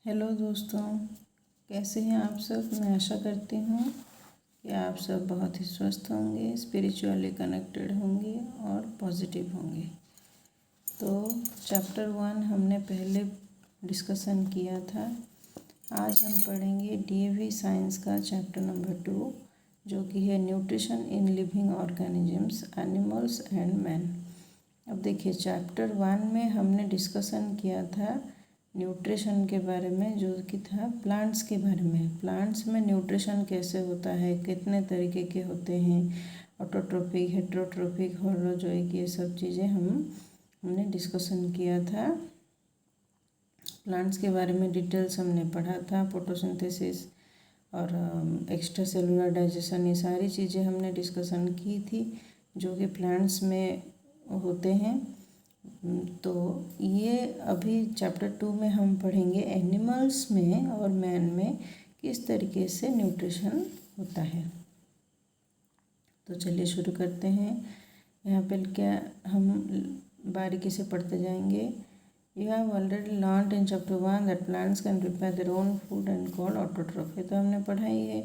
Hello दोस्तों, कैसे हैं आप सब। मैं आशा करती हूँ कि आप सब बहुत ही स्वस्थ होंगे, स्पिरिचुअली कनेक्टेड होंगे और पॉजिटिव होंगे। तो चैप्टर 1 हमने पहले डिस्कशन किया था। आज हम पढ़ेंगे डीएवी साइंस का चैप्टर नंबर 2, जो कि है nutrition in living organisms, animals and man. अब देखिए, चैप्टर 1 में हमने डिस्कशन किया था न्यूट्रिशन के बारे में, जो कि था प्लांट्स के बारे में। प्लांट्स में न्यूट्रिशन कैसे होता है, कितने तरीके के होते हैं, ऑटोट्रोपिक, हेट्रोट्रोपिक, होलोजोइक, ये सब चीज़ें हमने डिस्कशन किया था। प्लांट्स के बारे में डिटेल्स हमने पढ़ा था, फोटोसिंथेसिस और एक्स्ट्रा सेलुलर डाइजेशन, ये सारी चीज़ें हमने डिस्कशन की थी जो कि प्लांट्स में होते हैं। तो ये अभी चैप्टर 2 में हम पढ़ेंगे एनिमल्स में और मैन में किस तरीके से न्यूट्रिशन होता है। तो चलिए शुरू करते हैं। यहाँ पे क्या हम बारीकी से पढ़ते जाएंगे। You have already learned in chapter 1 that plants can prepare their own food and called autotroph. तो हमने पढ़ा ही है।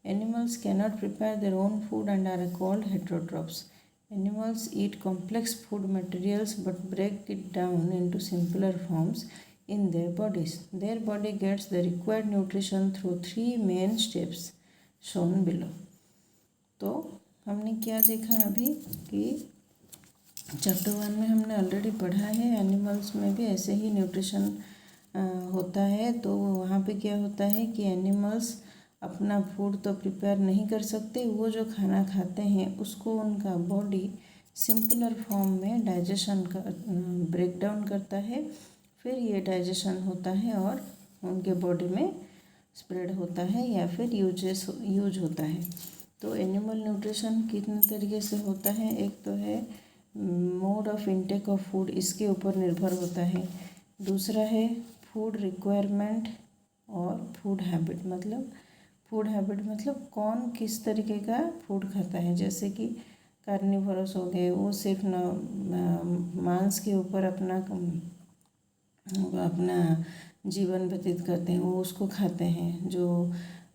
Animals can not prepare their own food and are called heterotrophs. Animals eat complex food materials but break it down into simpler forms in their bodies. Their body gets the required nutrition through 3 main steps shown below. तो हमने क्या देखा अभी कि chapter 1 में हमने already पढ़ा है एनिमल्स में भी ऐसे ही न्यूट्रिशन होता है। तो वहाँ पे क्या होता है कि एनिमल्स अपना फूड तो प्रिपेयर नहीं कर सकते, वो जो खाना खाते हैं उसको उनका बॉडी सिंपलर फॉर्म में डाइजेशन का ब्रेक डाउन करता है, फिर ये डाइजेशन होता है और उनके बॉडी में स्प्रेड होता है या फिर यूज होता है। तो एनिमल न्यूट्रिशन कितने तरीके से होता है। एक तो है mode of intake of food, इसके ऊपर निर्भर होता है। दूसरा है फूड रिक्वायरमेंट और फूड हैबिट, मतलब कौन किस तरीके का फूड खाता है। जैसे कि कार्निवोरस हो गए, वो सिर्फ मांस के ऊपर अपना जीवन व्यतीत करते हैं, वो उसको खाते हैं। जो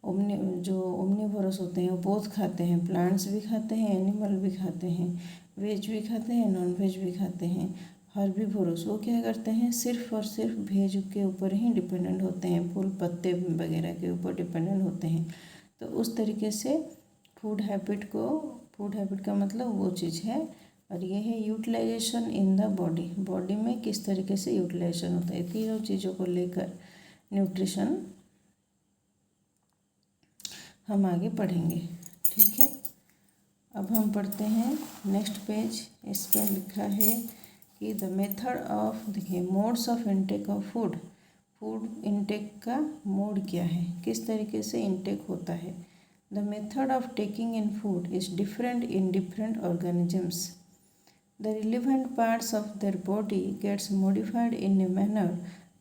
ओमनिवोरस होते हैं वो बोथ खाते हैं, प्लांट्स भी खाते हैं, एनिमल भी खाते हैं, वेज भी खाते हैं, नॉन वेज भी खाते हैं। हर्बीवोरस वो क्या करते हैं, सिर्फ और सिर्फ वेज के ऊपर ही डिपेंडेंट होते हैं, फूल पत्ते वगैरह के ऊपर डिपेंडेंट होते हैं। तो उस तरीके से फूड हैबिट का मतलब वो चीज़ है। और ये है यूटिलाइजेशन इन द बॉडी में किस तरीके से यूटिलाइजेशन होता है। तीनों चीज़ों को लेकर न्यूट्रिशन हम आगे पढ़ेंगे, ठीक है। अब हम पढ़ते हैं नेक्स्ट पेज। इस पर लिखा है कि द मेथड ऑफ, देखिए, modes of intake of food intake का मोड क्या है, किस तरीके से इनटेक होता है। The method of taking in food is different in different organisms. The relevant parts of their body gets modified in a manner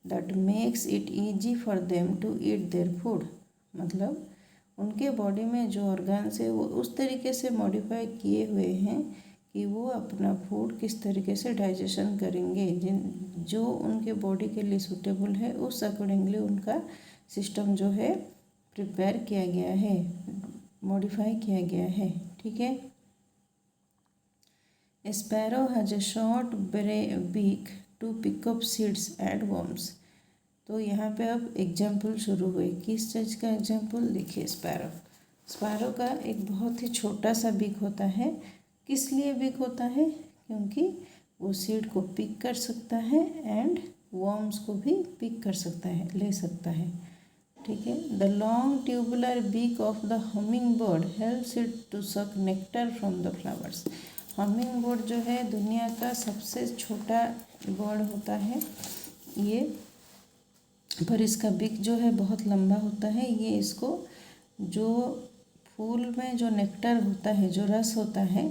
that makes it easy for them to eat their food. मतलब उनके body में जो organs है वो उस तरीके से modify किए हुए हैं कि वो अपना फूड किस तरीके से डाइजेशन करेंगे, जो उनके बॉडी के लिए सूटेबल है, उस अकॉर्डिंगली उनका सिस्टम जो है प्रिपेयर किया गया है, मॉडिफाई किया गया है, ठीक है। A sparrow has a short beak to pick up seeds and worms. तो यहाँ पे अब एग्जाम्पल शुरू हुए। किस चीज़ का एग्जाम्पल, देखिए, स्पैरो का एक बहुत ही छोटा सा बीक होता है। किस लिए बीक होता है, क्योंकि वो सीड को पिक कर सकता है एंड वर्म्स को भी पिक कर सकता है, ले सकता है, ठीक है। The long tubular beak of the humming bird helps it to suck nectar from the flowers. Humming bird जो है दुनिया का सबसे छोटा बर्ड होता है ये, पर इसका बीक जो है बहुत लंबा होता है। ये इसको जो फूल में जो नेक्टर होता है, जो रस होता है,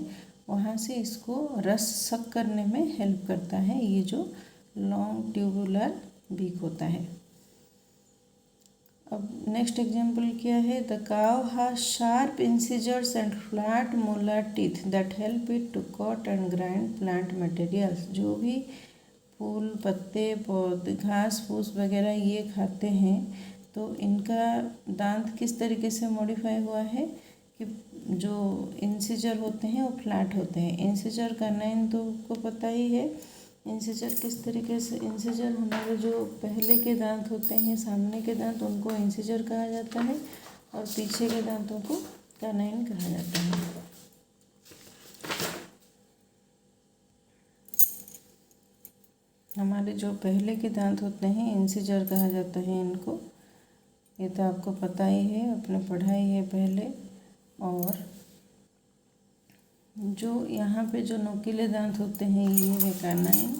वहाँ से इसको रस सक करने में हेल्प करता है, ये जो लॉन्ग ट्यूबुलर बीक होता है। अब नेक्स्ट एग्जाम्पल क्या है, the cow has sharp incisors and flat molar teeth that help it to cut and grind plant materials. जो भी फूल, पत्ते, पौधे, घास फूस वगैरह ये खाते हैं, तो इनका दांत किस तरीके से मॉडिफाई हुआ है कि जो इंसिजर होते हैं वो फ्लैट होते हैं। इंसिजर का नाम तो को पता ही है। इंसिजर किस तरीके से, इंसिजर हमारे जो पहले के दांत होते हैं, सामने के दांत, उनको इंसिजर कहा जाता है और पीछे के दांतों को कैनाइन कहा जाता है। हमारे जो पहले के दांत होते हैं इंसिजर कहा जाता है इनको। ये तो आपको पता ही है, आपने पढ़ा ही है पहले। और जो यहाँ पे जो नोकीले दांत होते हैं ये है कैनाइन,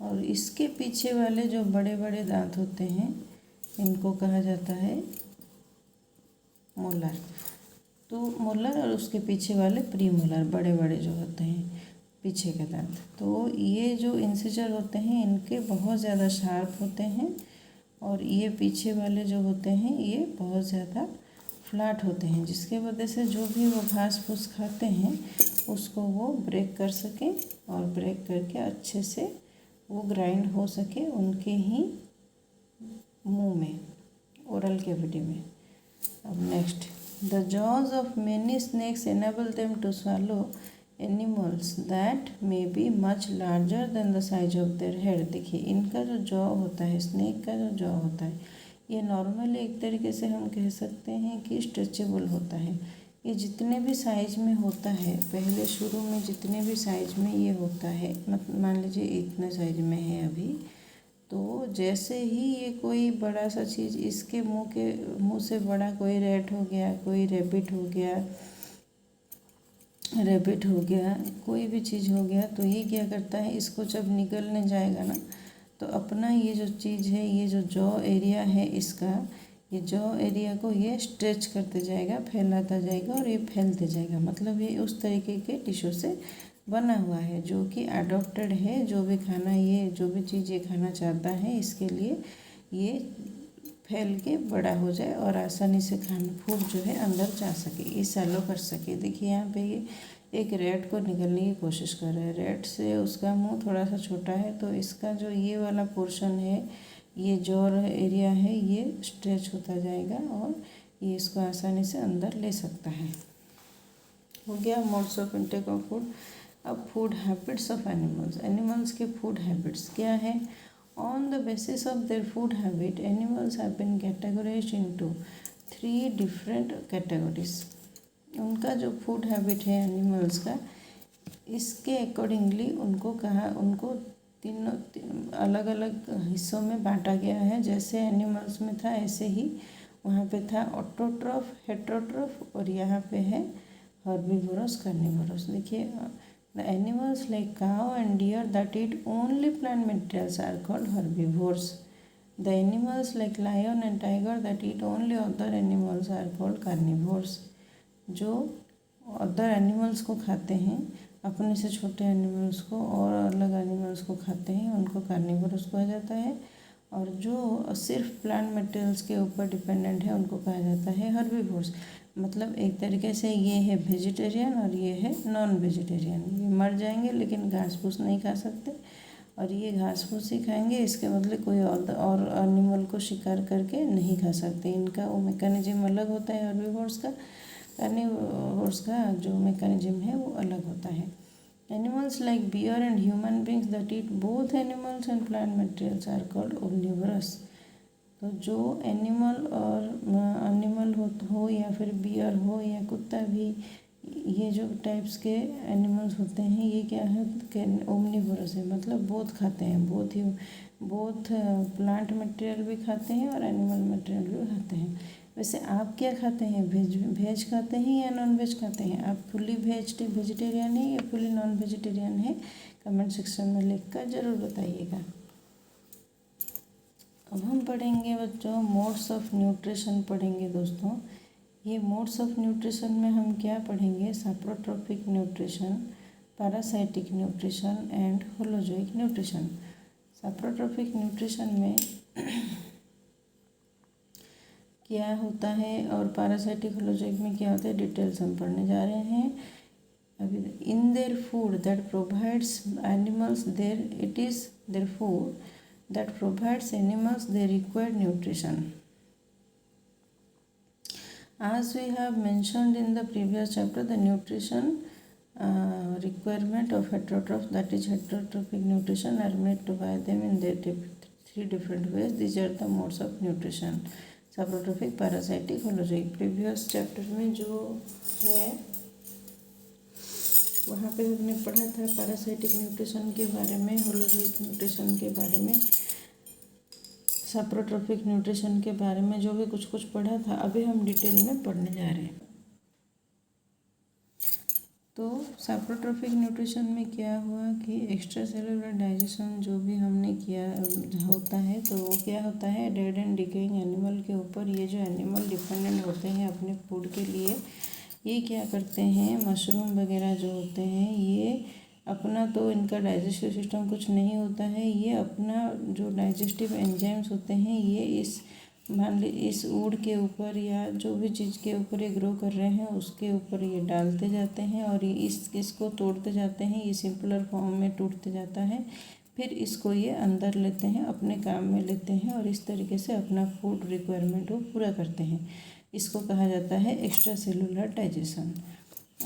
और इसके पीछे वाले जो बड़े बड़े दांत होते हैं इनको कहा जाता है मोलर। तो मोलर और उसके पीछे वाले प्रीमोलर, बड़े बड़े जो होते हैं पीछे के दांत। तो ये जो इंसिजर होते हैं इनके बहुत ज़्यादा शार्प होते हैं, और ये पीछे वाले जो होते हैं ये बहुत ज़्यादा फ्लैट होते हैं, जिसके वजह से जो भी वो घास फूस खाते हैं उसको वो ब्रेक कर सकें, और ब्रेक करके अच्छे से वो ग्राइंड हो सके उनके ही मुंह में, ओरल कैविटी में। अब next, the jaws of many snakes enable them to swallow animals that may be much larger than the size of their head. देखिए इनका जो जॉ होता है, स्नेक का जो जॉ होता है, ये नॉर्मली एक तरीके से हम कह सकते हैं कि स्ट्रेचेबल होता है। ये जितने भी साइज में होता है, पहले शुरू में जितने भी साइज में ये होता है, मतलब मान लीजिए इतने साइज में है अभी, तो जैसे ही ये कोई बड़ा सा चीज़ इसके मुंह से बड़ा, कोई रैट हो गया, कोई रैबिट हो गया, कोई भी चीज़ हो गया, तो ये क्या करता है, इसको जब निगलने जाएगा ना, तो अपना ये जो चीज़ है, ये जो जॉ एरिया है इसका, ये जॉ एरिया को ये स्ट्रेच करते जाएगा, फैलाता जाएगा, और ये फैलते जाएगा। मतलब ये उस तरीके के टिश्यू से बना हुआ है जो कि अडॉप्टेड है। जो भी खाना, ये जो भी चीज़ ये खाना चाहता है, इसके लिए ये फैल के बड़ा हो जाए और आसानी से खाना फूड जो है अंदर जा सके, ये सैलो कर सके। देखिए यहाँ पे ये एक रैट को निगलने की कोशिश कर रहा है। रैट से उसका मुंह थोड़ा सा छोटा है, तो इसका जो ये वाला पोर्शन है, ये जो एरिया है, ये स्ट्रेच होता जाएगा और ये इसको आसानी से अंदर ले सकता है। हो गया modes of intake of food. अब food habits of animals. Animals के फूड हैबिट्स क्या है? On the basis of their food habit animals have been categorised into 3 different categories. उनका जो फूड हैबिट है एनिमल्स का, इसके अकॉर्डिंगली उनको तीनों अलग अलग हिस्सों में बांटा गया है। जैसे एनिमल्स में था ऐसे ही वहाँ पे था ऑटोट्रॉफ, हेट्रोट्रॉफ, और यहाँ पे है हर्बीवोरस, कार्निवोरस। देखिए, the animals like cow and deer that eat only plant materials are called herbivores. The animals like lion and tiger that eat only other animals are called carnivores. जो other animals को खाते हैं, अपने से छोटे animals को और अलग एनिमल्स को खाते हैं, उनको कार्निवोरस कहा जाता है। और जो सिर्फ प्लांट मटेरियल्स के ऊपर डिपेंडेंट है उनको कहा जाता है हर्बीवोर्स। मतलब एक तरीके से ये है वेजिटेरियन और ये है नॉन वेजिटेरियन। ये मर जाएंगे लेकिन घास फूस नहीं खा सकते, और ये घास फूस ही खाएंगे, इसके बदले कोई और एनिमल को शिकार करके नहीं खा सकते। इनका वो मैकेनिज्म अलग होता है हर्बीवोर्स का। कार्निवोर्स का जो मैकेनिज्म है वो अलग होता है। Animals like bear and human beings that eat both animals and plant materials are called omnivorous. तो जो एनिमल हो या फिर बियर हो या कुत्ता भी, ये जो टाइप्स के एनिमल्स होते हैं ये क्या है, ओमनिवोरस है। मतलब बोथ खाते हैं, बोथ प्लांट मटेरियल भी खाते हैं और एनिमल मटेरियल भी खाते हैं। वैसे आप क्या खाते हैं? वेज खाते हैं या नॉन वेज खाते हैं? आप फुली वेजिटेरियन है या फुली नॉन वेजिटेरियन है? कमेंट सेक्शन में लिखकर ज़रूर बताइएगा। अब हम पढ़ेंगे बच्चों मोड्स ऑफ न्यूट्रिशन पढ़ेंगे दोस्तों। ये मोड्स ऑफ न्यूट्रिशन में हम क्या पढ़ेंगे? Saprotrophic nutrition, parasitic nutrition and holozoic nutrition. Saprotrophic nutrition में क्या होता है और पैरासाइटिक होलोजोइक में क्या होता है, डिटेल्स हम पढ़ने जा रहे हैं। अभी in their food that provides animals their it is their food that provides animals their required nutrition. As we have mentioned in the previous chapter, the nutrition requirement of heterotroph, that is heterotrophic nutrition, are met by them in their three different ways. These are the modes of nutrition: saprotrophic, parasitic, holozoic. Previous chapter में जो है वहाँ पे हमने पढ़ा था parasitic nutrition के बारे में, होलोजोइक न्यूट्रिशन के बारे में, साप्रोट्रोफिक न्यूट्रिशन के बारे में जो भी कुछ कुछ पढ़ा था. अभी हम डिटेल में पढ़ने जा रहे हैं. तो साप्रोट्रोफिक न्यूट्रिशन में क्या हुआ कि एक्स्ट्रा सेलुलर डाइजेशन जो भी हमने किया होता है, तो वो क्या होता है, डेड एंड डिकेइंग एनिमल के ऊपर. ये जो एनिमल डिपेंडेंट होते हैं अपने फूड के लिए, ये क्या करते हैं, मशरूम वगैरह जो होते हैं, ये अपना तो इनका डाइजेस्टिव सिस्टम कुछ नहीं होता है. ये अपना जो डाइजेस्टिव एंजाइम्स होते हैं, ये इस मान ली इस वुड के ऊपर या जो भी चीज़ के ऊपर ये ग्रो कर रहे हैं उसके ऊपर ये डालते जाते हैं और ये इसको तोड़ते जाते हैं. ये सिंपलर फॉर्म में टूटते जाता है. फिर इसको ये अंदर लेते हैं, अपने काम में लेते हैं और इस तरीके से अपना फूड रिक्वायरमेंट वो पूरा करते हैं. इसको कहा जाता है एक्स्ट्रा सेलुलर डाइजेशन.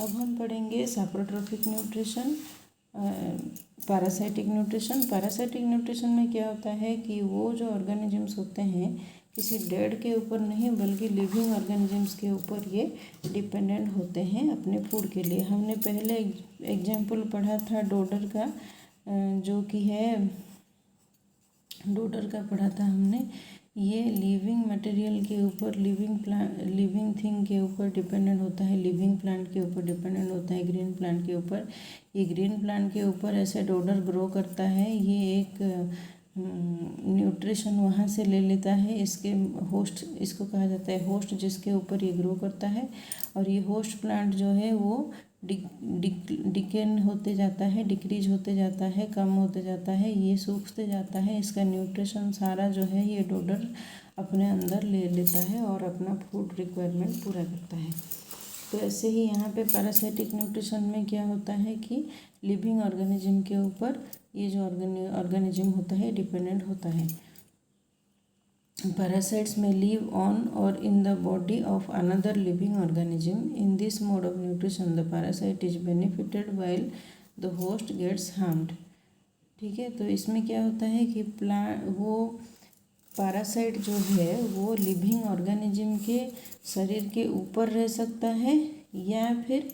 अब हम पढ़ेंगे saprotrophic nutrition, parasitic nutrition. Parasitic nutrition में क्या होता है कि वो जो ऑर्गेनिजम्स होते हैं किसी डेड के ऊपर नहीं बल्कि लिविंग ऑर्गेनिजम्स के ऊपर ये डिपेंडेंट होते हैं अपने फूड के लिए. हमने पहले एग्जाम्पल पढ़ा था डोडर का, जो कि है डोडर का पढ़ा था हमने. ये लिविंग मटेरियल के ऊपर, लिविंग थिंग के ऊपर डिपेंडेंट होता है, लिविंग प्लांट के ऊपर डिपेंडेंट होता है, ग्रीन प्लांट के ऊपर. ये ग्रीन प्लांट के ऊपर ऐसे डोडर ग्रो करता है. ये एक न्यूट्रिशन वहाँ से ले लेता है. इसके होस्ट, इसको कहा जाता है होस्ट, जिसके ऊपर ये ग्रो करता है. और ये होस्ट प्लांट जो है वो डिकेन होते जाता है, डिक्रीज होते जाता है, कम होते जाता है, ये सूखते जाता है. इसका न्यूट्रिशन सारा जो है ये डोडर अपने अंदर ले लेता है और अपना फूड रिक्वायरमेंट पूरा करता है. तो ऐसे ही यहाँ पे पैरासाइटिक न्यूट्रिशन में क्या होता है कि लिविंग ऑर्गेनिज्म के ऊपर ये जो ऑर्गेनिज्म होता है डिपेंडेंट होता है. Parasites may live on or in the body of another living organism. In this mode of nutrition, the parasite is benefited while the host gets harmed. ठीक है, तो इसमें क्या होता है कि वो पैरासाइट जो है वो लिविंग ऑर्गेनिज्म के शरीर के ऊपर रह सकता है या फिर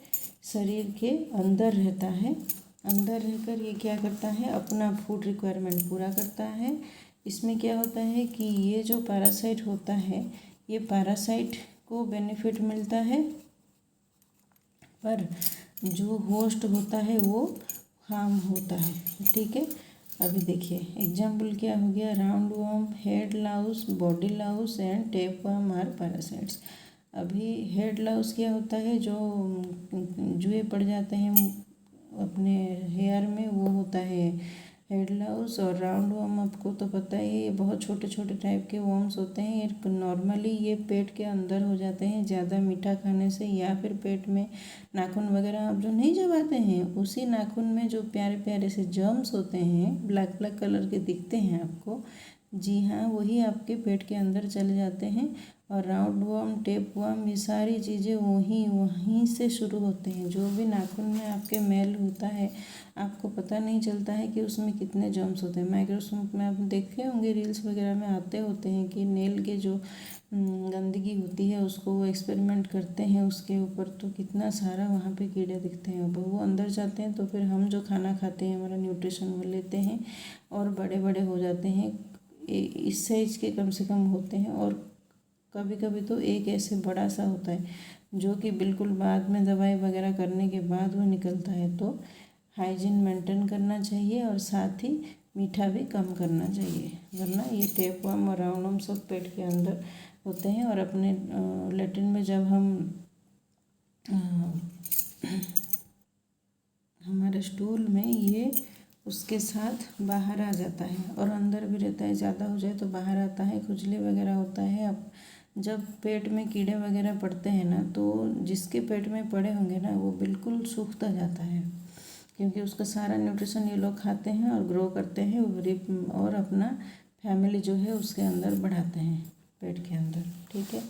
शरीर के अंदर रहता है. अंदर रहकर ये क्या करता है, अपना फूड रिक्वायरमेंट पूरा करता है. इसमें क्या होता है कि ये जो पैरासाइट होता है, ये पैरासाइट को बेनिफिट मिलता है, पर जो होस्ट होता है वो हार्म होता है. ठीक है, अभी देखिए एग्जाम्पल क्या हो गया, round worm, head louse, body louse and tape worm are parasites. अभी हेड लाउस क्या होता है, जो जुए पड़ जाते हैं अपने हेयर में, वो होता है हेड लाउस. और राउंड वर्म आपको तो पता ही है, ये बहुत छोटे छोटे टाइप के वर्म्स होते हैं. ये नॉर्मली ये पेट के अंदर हो जाते हैं ज़्यादा मीठा खाने से, या फिर पेट में नाखून वगैरह आप जो नहीं चबाते हैं, उसी नाखून में जो प्यारे प्यारे से जर्म्स होते हैं, ब्लैक ब्लैक कलर के दिखते हैं आपको, जी हाँ, वही आपके पेट के अंदर चले जाते हैं. और राउंड वर्म, टेप वर्म, ये सारी चीज़ें वहीं से शुरू होते हैं. जो भी नाखून में आपके मैल होता है, आपको पता नहीं चलता है कि उसमें कितने जर्म्स होते हैं. माइक्रोस्कोप में आप देखे होंगे, रील्स वगैरह में आते होते हैं कि नेल के जो गंदगी होती है उसको वो एक्सपेरिमेंट करते हैं उसके ऊपर, तो कितना सारा वहाँ पे कीड़े दिखते हैं. वो अंदर जाते हैं तो फिर हम जो खाना खाते हैं, हमारा न्यूट्रिशन वो लेते हैं और बड़े बड़े हो जाते हैं. इस साइज के कम से कम होते हैं. और कभी कभी तो एक ऐसे बड़ा सा होता है जो कि बिल्कुल बाद में दवाई वगैरह करने के बाद वो निकलता है. तो हाइजीन मेंटेन करना चाहिए और साथ ही मीठा भी कम करना चाहिए, वरना ये टेप वर्म और राउंड वर्म सब पेट के अंदर होते हैं. और अपने लेट्रिन में जब हम हमारे स्टूल में ये उसके साथ बाहर आ जाता है और अंदर भी रहता है. ज़्यादा हो जाए तो बाहर आता है, खुजली वगैरह होता है. अब जब पेट में कीड़े वगैरह पड़ते हैं ना, तो जिसके पेट में पड़े होंगे ना वो बिल्कुल सूखता जाता है, क्योंकि उसका सारा न्यूट्रिशन ये लोग खाते हैं और ग्रो करते हैं और अपना फैमिली जो है उसके अंदर बढ़ाते हैं पेट के अंदर। ठीक है।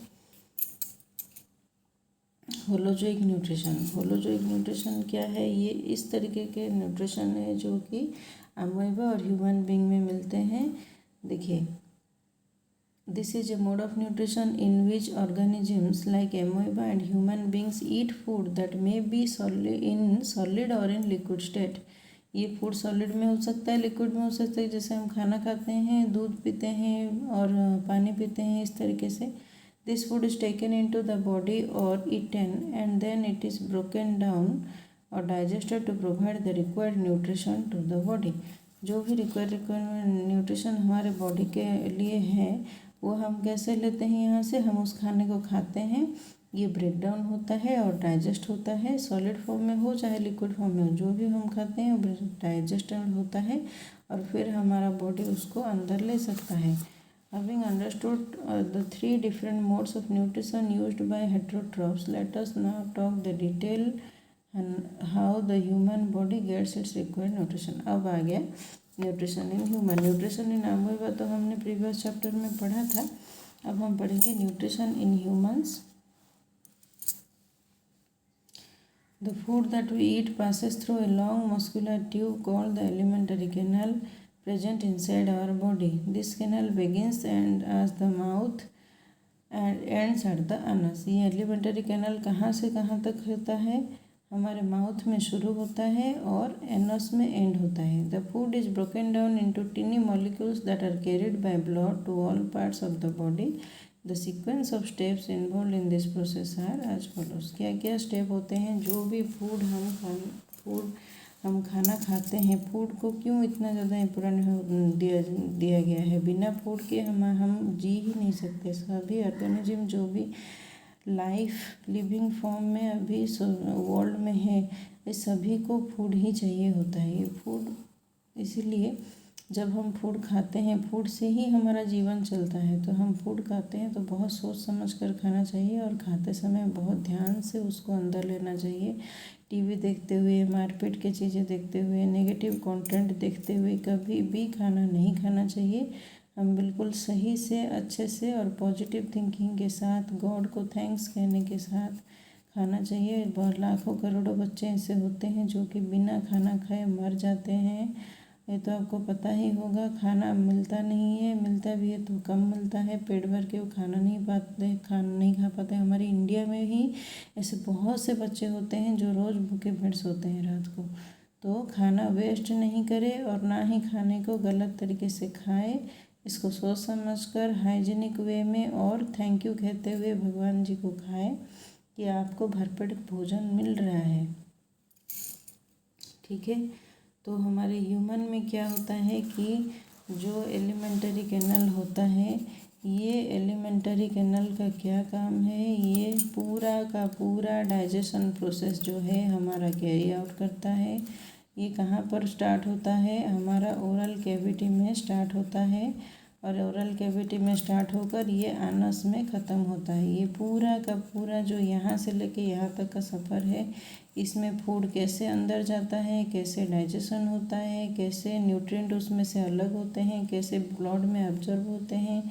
होलोजोइक न्यूट्रिशन क्या है? ये इस तरीके के न्यूट्रिशन है जो कि अमीबा और ह्यूमन बीइंग में मिलते हैं। देखिए, this is a mode of nutrition in which organisms like amoeba and human beings eat food that may B solid और इन लिक्विड स्टेट। ये फूड सॉलिड में हो सकता है, लिक्विड में हो सकता है। जैसे हम खाना खाते हैं, दूध पीते हैं और पानी पीते हैं, इस तरीके से this food is taken into the body or eaten and then it is broken down or digested to provide the required nutrition to the body। जो भी रिक्वायर्ड न्यूट्रिशन हमारे बॉडी के लिए है वो हम कैसे लेते हैं? यहाँ से हम उस खाने को खाते हैं, ये ब्रेक डाउन होता है और डाइजेस्ट होता है, सॉलिड फॉर्म में हो चाहे लिक्विड फॉर्म में हो, जो भी हम खाते हैं वो डाइजेस्ट होता है और फिर हमारा बॉडी उसको अंदर ले सकता है। Having understood the three different modes of nutrition used by heterotrophs, let us now talk the detail and how the human body gets its required nutrition। अब आ गया nutrition in human. Nutrition in amoeba तो हमने previous chapter में पढ़ा था, अब हम पढ़ेंगे nutrition in humans. The food that we eat passes through a long muscular tube called the alimentary canal present inside our body. This canal begins and as the mouth and ends at the anus। ये elementary canal कहाँ से कहाँ तक होता है? हमारे mouth में शुरू होता है और एनस में एंड होता है। The food is broken down into tiny molecules that are carried by blood to all parts of the body. The sequence of steps involve in this process are as follows. क्या क्या step होते हैं? जो भी food हम खाना खाते हैं, फूड को क्यों इतना ज़्यादा इम्पोर्टेंट दिया गया है? बिना फूड के हम जी ही नहीं सकते। सभी ऑर्गेनिज्म जो भी लाइफ लिविंग फॉर्म में अभी वर्ल्ड में है, इस सभी को फूड ही चाहिए होता है। ये फूड इसीलिए जब हम फूड खाते हैं, फूड से ही हमारा जीवन चलता है, तो हम फूड खाते हैं तो बहुत सोच समझ कर खाना चाहिए और खाते समय बहुत ध्यान से उसको अंदर लेना चाहिए। टीवी देखते हुए, मारपीट की चीज़ें देखते हुए, नेगेटिव कंटेंट देखते हुए कभी भी खाना नहीं खाना चाहिए। हम बिल्कुल सही से, अच्छे से और पॉजिटिव थिंकिंग के साथ, गॉड को थैंक्स कहने के साथ खाना चाहिए। बहुत लाखों करोड़ों बच्चे ऐसे होते हैं जो कि बिना खाना खाए मर जाते हैं। ये तो आपको पता ही होगा। खाना मिलता नहीं है, मिलता भी है तो कम मिलता है, पेट भर के वो खाना नहीं खा पाते। हमारे इंडिया में ही ऐसे बहुत से बच्चे होते हैं जो रोज़ भूखे पेट सोते हैं रात को। तो खाना वेस्ट नहीं करें और ना ही खाने को गलत तरीके से खाएं। इसको सोच समझ कर हाइजीनिक वे में और थैंक यू कहते हुए भगवान जी को खाएं कि आपको भरपेट भोजन मिल रहा है। ठीक है। तो हमारे ह्यूमन में क्या होता है कि जो एलिमेंटरी कैनल होता है, ये एलिमेंटरी कैनल का क्या काम है? ये पूरा का पूरा डाइजेशन प्रोसेस जो है हमारा कैरी आउट करता है। ये कहाँ पर स्टार्ट होता है? हमारा ओरल कैविटी में स्टार्ट होता है और ओरल कैविटी में स्टार्ट होकर ये आनस में ख़त्म होता है। ये पूरा का पूरा जो यहाँ से लेके यहाँ तक का सफ़र है, इसमें फूड कैसे अंदर जाता है, कैसे डाइजेशन होता है, कैसे न्यूट्रिएंट उसमें से अलग होते हैं, कैसे ब्लड में ऑब्जर्व होते हैं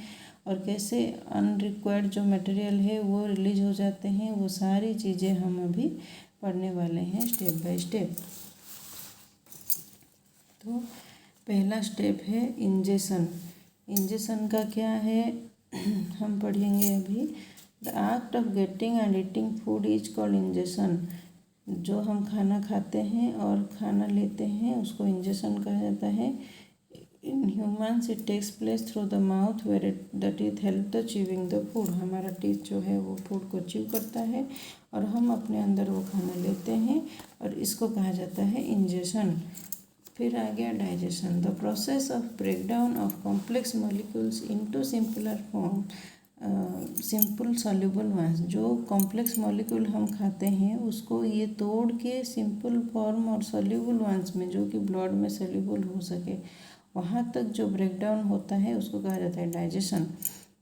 और कैसे अनरिक्वायर्ड जो मटेरियल है वो रिलीज हो जाते हैं, वो सारी चीज़ें हम अभी पढ़ने वाले हैं स्टेप बाय स्टेप। तो पहला स्टेप है इंजेशन। इंजेशन का क्या है हम पढ़ेंगे अभी। The act of getting and eating food is called ingestion. जो हम खाना खाते हैं और खाना लेते हैं उसको इंजेशन कहा जाता है। In humans it takes place through the mouth where the teeth help the chewing the food. हमारा टीथ जो है वो फूड को च्यू करता है और हम अपने अंदर वो खाना लेते हैं और इसको कहा जाता है इंजेशन। फिर आ गया digestion. The process of breakdown of complex molecules into simpler form, simple soluble ones. जो कॉम्प्लेक्स मॉलिक्यूल हम खाते हैं उसको ये तोड़ के सिंपल फॉर्म और सॉल्युबल वंस में, जो कि ब्लड में सॉल्युबल हो सके, वहाँ तक जो ब्रेकडाउन होता है उसको कहा जाता है digestion.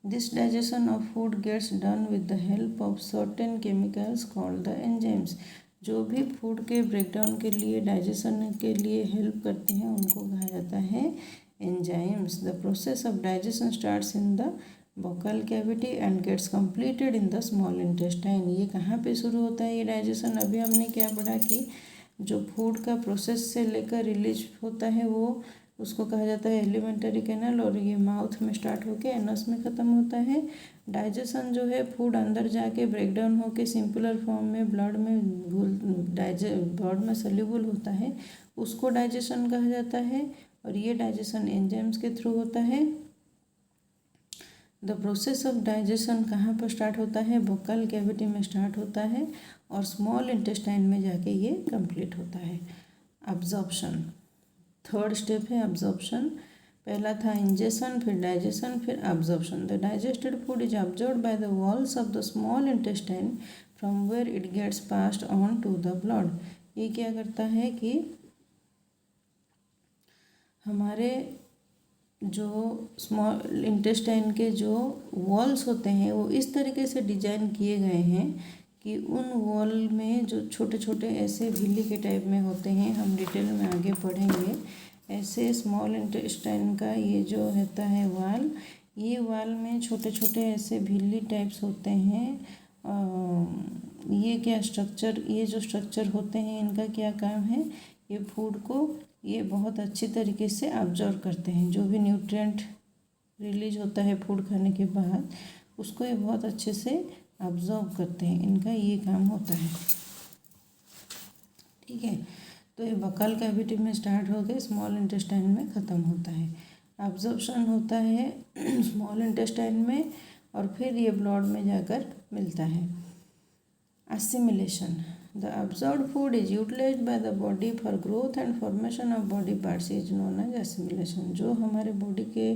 This digestion of food gets done with the help of certain chemicals called the enzymes. जो भी फूड के ब्रेकडाउन के लिए डाइजेशन के लिए हेल्प करते हैं उनको कहा जाता है enzymes. The process of digestion starts in the buccal cavity and gets completed in the small intestine. ये कहाँ पे शुरू होता है ये डाइजेशन? अभी हमने क्या पढ़ा कि जो फूड का प्रोसेस से लेकर रिलीज होता है वो उसको कहा जाता है एलिमेंटरी कैनल, और ये माउथ में स्टार्ट होके एनस में ख़त्म होता है. डाइजेशन जो है फूड अंदर जाके ब्रेकडाउन होके सिंपलर फॉर्म में ब्लड में सोल्यूबल होता है, उसको डाइजेशन कहा जाता है. और ये डाइजेशन एंजाइम्स के थ्रू होता है. द प्रोसेस ऑफ डाइजेशन कहाँ पर स्टार्ट होता है? बॉकल कैविटी में स्टार्ट होता है और स्मॉल इंटेस्टाइन में जाके ये कंप्लीट होता है. अब्जॉर्प्शन, थर्ड स्टेप है अब्जॉर्प्शन. पहला था इंजेशन, फिर डाइजेशन, फिर absorption. The digested food is absorbed by the walls of the small intestine from where it gets passed on to the blood. ये क्या करता है कि हमारे जो स्मॉल इंटेस्टाइन के जो वॉल्स होते हैं वो इस तरीके से डिजाइन किए गए हैं कि उन वॉल में जो छोटे छोटे ऐसे झिल्ली के टाइप में होते हैं, हम डिटेल में आगे पढ़ेंगे. ऐसे स्मॉल इंटेस्टाइन का ये जो होता है वाल, ये वाल में छोटे छोटे ऐसे भिल्ली टाइप्स होते हैं. ये क्या स्ट्रक्चर, ये जो स्ट्रक्चर होते हैं इनका क्या काम है? ये फूड को ये बहुत अच्छी तरीके से अब्जॉर्व करते हैं. जो भी न्यूट्रिएंट रिलीज होता है फूड खाने के बाद उसको ये बहुत अच्छे से अब्जॉर्व करते हैं. इनका ये काम होता है. ठीक है, तो ये बॉकल कैविटी में स्टार्ट हो गए, स्मॉल इंटेस्टाइन में ख़त्म होता है. अब्जॉर्प्शन होता है स्मॉल इंटेस्टाइन में और फिर ये ब्लड में जाकर मिलता है. Assimilation, the absorbed food is utilized by the body for growth and formation of body parts is known as assimilation. जो हमारे बॉडी के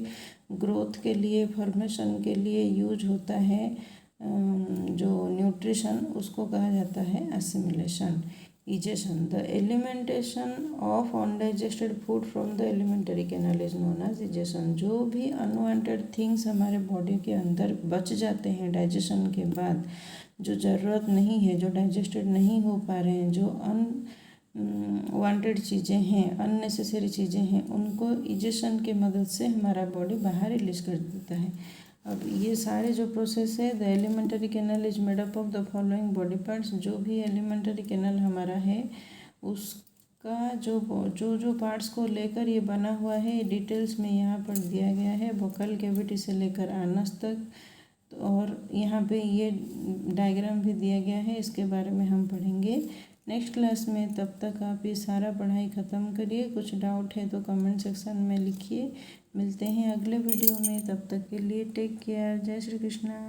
ग्रोथ के लिए, फॉर्मेशन के लिए यूज होता है जो न्यूट्रिशन, उसको कहा जाता है assimilation. Egestion, the elimination of undigested food from the alimentary canal is known as egestion. जो भी अनवांटेड थिंग्स हमारे बॉडी के अंदर बच जाते हैं डाइजेशन के बाद, जो ज़रूरत नहीं है, जो डाइजेस्टेड नहीं हो पा रहे हैं, जो अनवांटेड चीज़ें हैं, अननेसेसरी चीज़ें हैं, उनको इजेशन के मदद से हमारा बॉडी बाहर रिलीज कर देता है. अब ये सारे जो प्रोसेस है, the alimentary canal is made up of the following body parts. जो भी एलिमेंटरी कैनल हमारा है उसका जो पार्ट्स को लेकर ये बना हुआ है, डिटेल्स में यहाँ पर दिया गया है. बॉकल कैविटी से लेकर आनस तक, और यहाँ पे ये डायग्राम भी दिया गया है, इसके बारे में हम पढ़ेंगे नेक्स्ट क्लास में. तब तक आप ये सारा पढ़ाई ख़त्म करिए. कुछ डाउट है तो कमेंट सेक्शन में लिखिए. मिलते हैं अगले वीडियो में. तब तक के लिए टेक केयर. जय श्री कृष्णा.